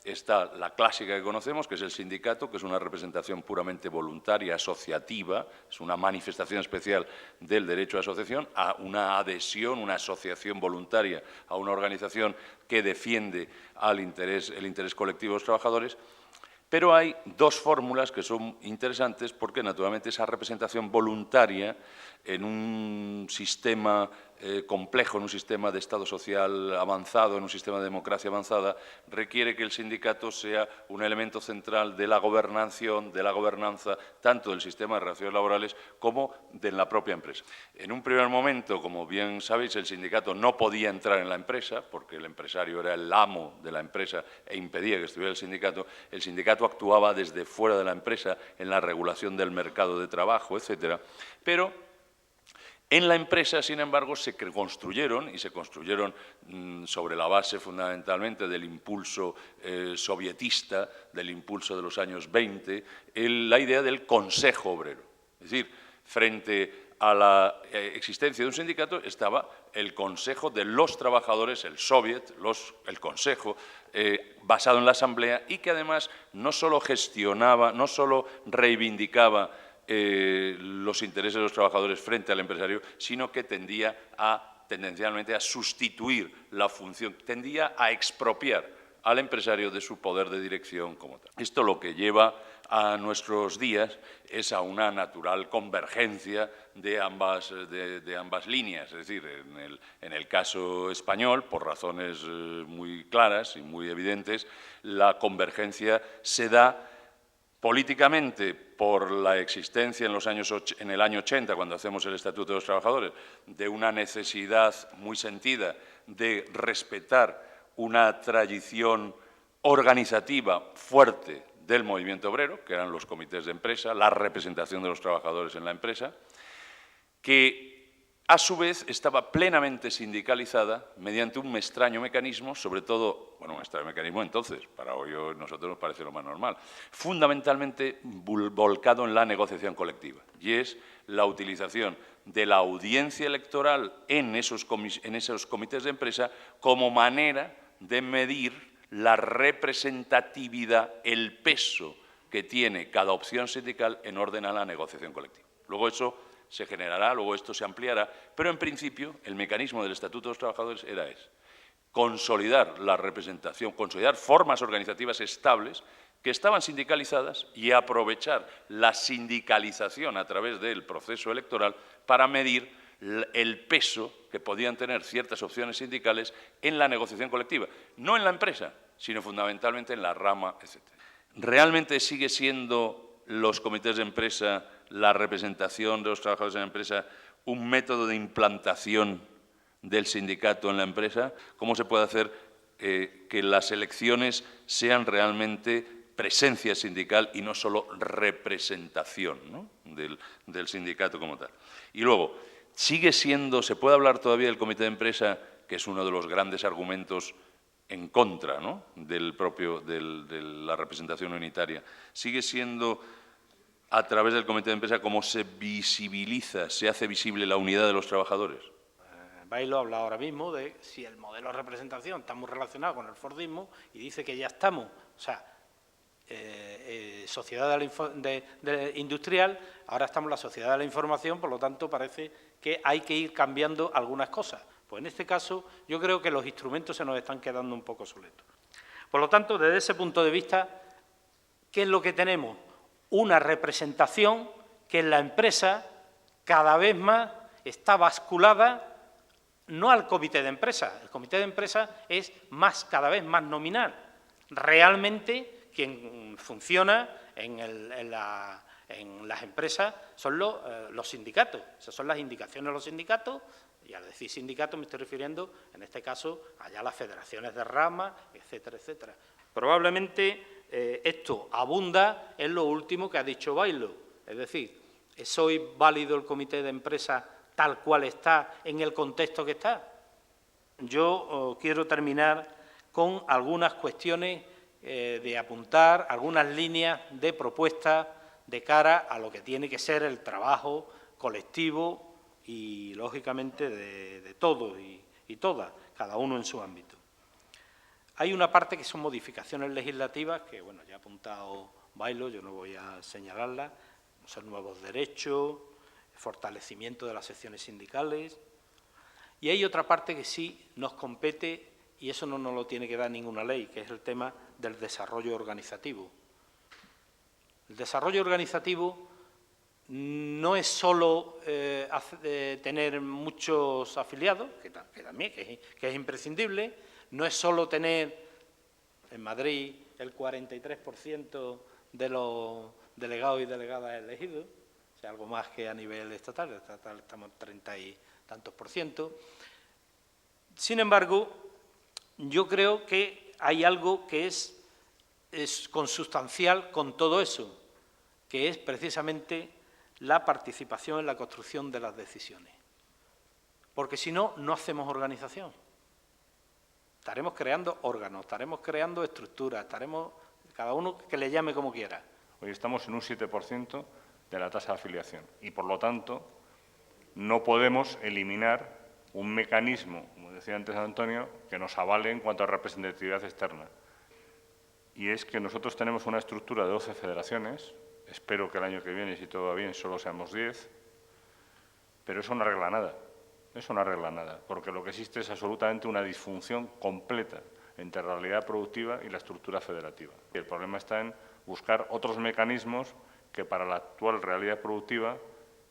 está la clásica que conocemos, que es el sindicato, que es una representación puramente voluntaria, asociativa, es una manifestación especial del derecho a asociación, a una adhesión, una asociación voluntaria a una organización que defiende el interés colectivo de los trabajadores. Pero hay dos fórmulas que son interesantes porque, naturalmente, esa representación voluntaria en un sistema complejo, en un sistema de Estado social avanzado, en un sistema de democracia avanzada, requiere que el sindicato sea un elemento central de la gobernación, de la gobernanza, tanto del sistema de relaciones laborales como de la propia empresa. En un primer momento, como bien sabéis, el sindicato no podía entrar en la empresa, porque el empresario era el amo de la empresa e impedía que estuviera el sindicato. El sindicato actuaba desde fuera de la empresa en la regulación del mercado de trabajo, etcétera, pero en la empresa, sin embargo, se construyeron sobre la base fundamentalmente del impulso sovietista, del impulso de los años 20, la idea del Consejo Obrero. Es decir, frente a la existencia de un sindicato estaba el Consejo de los Trabajadores, el Soviet, el Consejo, basado en la Asamblea, y que además no solo gestionaba, no solo reivindicaba los intereses de los trabajadores frente al empresario, sino que tendía tendencialmente a sustituir la función, tendía a expropiar al empresario de su poder de dirección como tal. Esto lo que lleva a nuestros días es a una natural convergencia de ambas líneas. Es decir, en el caso español, por razones muy claras y muy evidentes, la convergencia se da políticamente por la existencia en el año 80, cuando hacemos el Estatuto de los Trabajadores, de una necesidad muy sentida de respetar una tradición organizativa fuerte del movimiento obrero, que eran los comités de empresa, la representación de los trabajadores en la empresa, que a su vez estaba plenamente sindicalizada mediante un extraño mecanismo, sobre todo, bueno, un extraño mecanismo entonces, para hoy a nosotros nos parece lo más normal, fundamentalmente volcado en la negociación colectiva, y es la utilización de la audiencia electoral en esos comités de empresa como manera de medir la representatividad, el peso que tiene cada opción sindical en orden a la negociación colectiva. Luego eso se generará, luego esto se ampliará, pero en principio el mecanismo del Estatuto de los Trabajadores era ese: consolidar la representación, consolidar formas organizativas estables que estaban sindicalizadas y aprovechar la sindicalización a través del proceso electoral para medir el peso que podían tener ciertas opciones sindicales en la negociación colectiva, no en la empresa, sino fundamentalmente en la rama, etc. ¿Realmente sigue siendo los comités de empresa, la representación de los trabajadores en la empresa, un método de implantación del sindicato en la empresa? ¿Cómo se puede hacer que las elecciones sean realmente presencia sindical y no solo representación, ¿no?, del sindicato como tal? Y luego, se puede hablar todavía del comité de empresa, que es uno de los grandes argumentos en contra, ¿no?, de la representación unitaria. Sigue siendo a través del comité de empresa como se visibiliza, se hace visible la unidad de los trabajadores. Bailo habla ahora mismo de si el modelo de representación está muy relacionado con el fordismo y dice que ya estamos, o sea, sociedad industrial, ahora estamos en la sociedad de la información, por lo tanto parece que hay que ir cambiando algunas cosas. Pues en este caso yo creo que los instrumentos se nos están quedando un poco obsoletos. Por lo tanto, desde ese punto de vista, ¿qué es lo que tenemos? Una representación que en la empresa cada vez más está basculada no al comité de empresa. El comité de empresa es cada vez más nominal. Realmente quien funciona en las empresas son los sindicatos. Esas son las indicaciones de los sindicatos, y al decir sindicato me estoy refiriendo, en este caso, allá a las federaciones de ramas, etcétera, etcétera. Probablemente esto abunda en lo último que ha dicho Bailo, es decir, ¿es hoy válido el comité de empresa tal cual está en el contexto que está? Yo quiero terminar con algunas cuestiones de apuntar, algunas líneas de propuesta de cara a lo que tiene que ser el trabajo colectivo y, lógicamente, de todos y todas, cada uno en su ámbito. Hay una parte que son modificaciones legislativas, que bueno, ya ha apuntado Bailo, yo no voy a señalarlas, son nuevos derechos, fortalecimiento de las secciones sindicales, y hay otra parte que sí nos compete, y eso no nos lo tiene que dar ninguna ley, que es el tema del desarrollo organizativo. El desarrollo organizativo no es solo tener muchos afiliados, que también que es imprescindible, no es solo tener en Madrid el 43% de los delegados y delegadas elegidos, o sea, algo más que a nivel estatal, estamos 30 y tantos %. Sin embargo, yo creo que hay algo que es consustancial con todo eso, que es precisamente la participación en la construcción de las decisiones. Porque si no, no hacemos organización. Estaremos creando órganos, estaremos creando estructuras, estaremos cada uno que le llame como quiera. Hoy estamos en un 7% de la tasa de afiliación y, por lo tanto, no podemos eliminar un mecanismo, como decía antes Antonio, que nos avale en cuanto a representatividad externa. Y es que nosotros tenemos una estructura de 12 federaciones, espero que el año que viene, si todo va bien, solo seamos 10, pero eso no arregla nada. Eso no arregla nada, porque lo que existe es absolutamente una disfunción completa entre la realidad productiva y la estructura federativa. Y el problema está en buscar otros mecanismos que para la actual realidad productiva,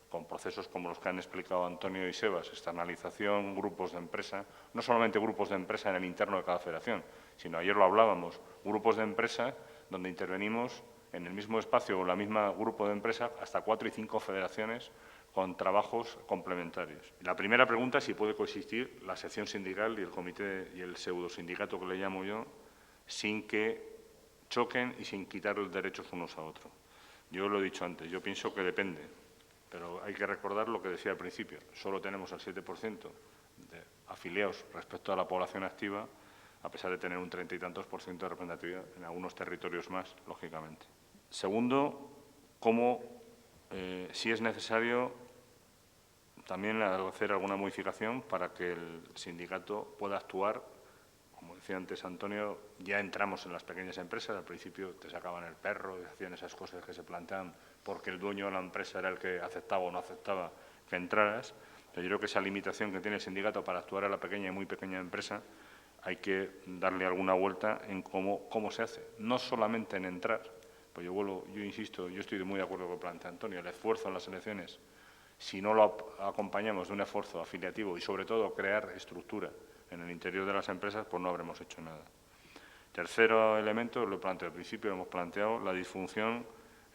con procesos como los que han explicado Antonio y Sebas, externalización, grupos de empresa, no solamente grupos de empresa en el interno de cada federación, sino ayer lo hablábamos, grupos de empresa donde intervenimos en el mismo espacio o en la misma grupo de empresa hasta 4 y 5 federaciones con trabajos complementarios. La primera pregunta es si puede coexistir la sección sindical y el comité y el pseudosindicato que le llamo yo, sin que choquen y sin quitar los derechos unos a otros. Yo lo he dicho antes, yo pienso que depende, pero hay que recordar lo que decía al principio. Solo tenemos el 7% de afiliados respecto a la población activa, a pesar de tener un 30 y tantos % de representatividad en algunos territorios más, lógicamente. Segundo, si es necesario también hacer alguna modificación para que el sindicato pueda actuar. Como decía antes Antonio, ya entramos en las pequeñas empresas, al principio te sacaban el perro y hacían esas cosas que se plantean porque el dueño de la empresa era el que aceptaba o no aceptaba que entraras. Pero yo creo que esa limitación que tiene el sindicato para actuar a la pequeña y muy pequeña empresa hay que darle alguna vuelta en cómo se hace. No solamente en entrar, pues yo insisto, yo estoy muy de acuerdo con lo que plantea Antonio, el esfuerzo en las elecciones, si no lo acompañamos de un esfuerzo afiliativo y, sobre todo, crear estructura en el interior de las empresas, pues no habremos hecho nada. Tercero elemento, lo planteo al principio, hemos planteado la disfunción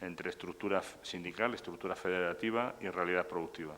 entre estructura sindical, estructura federativa y realidad productiva.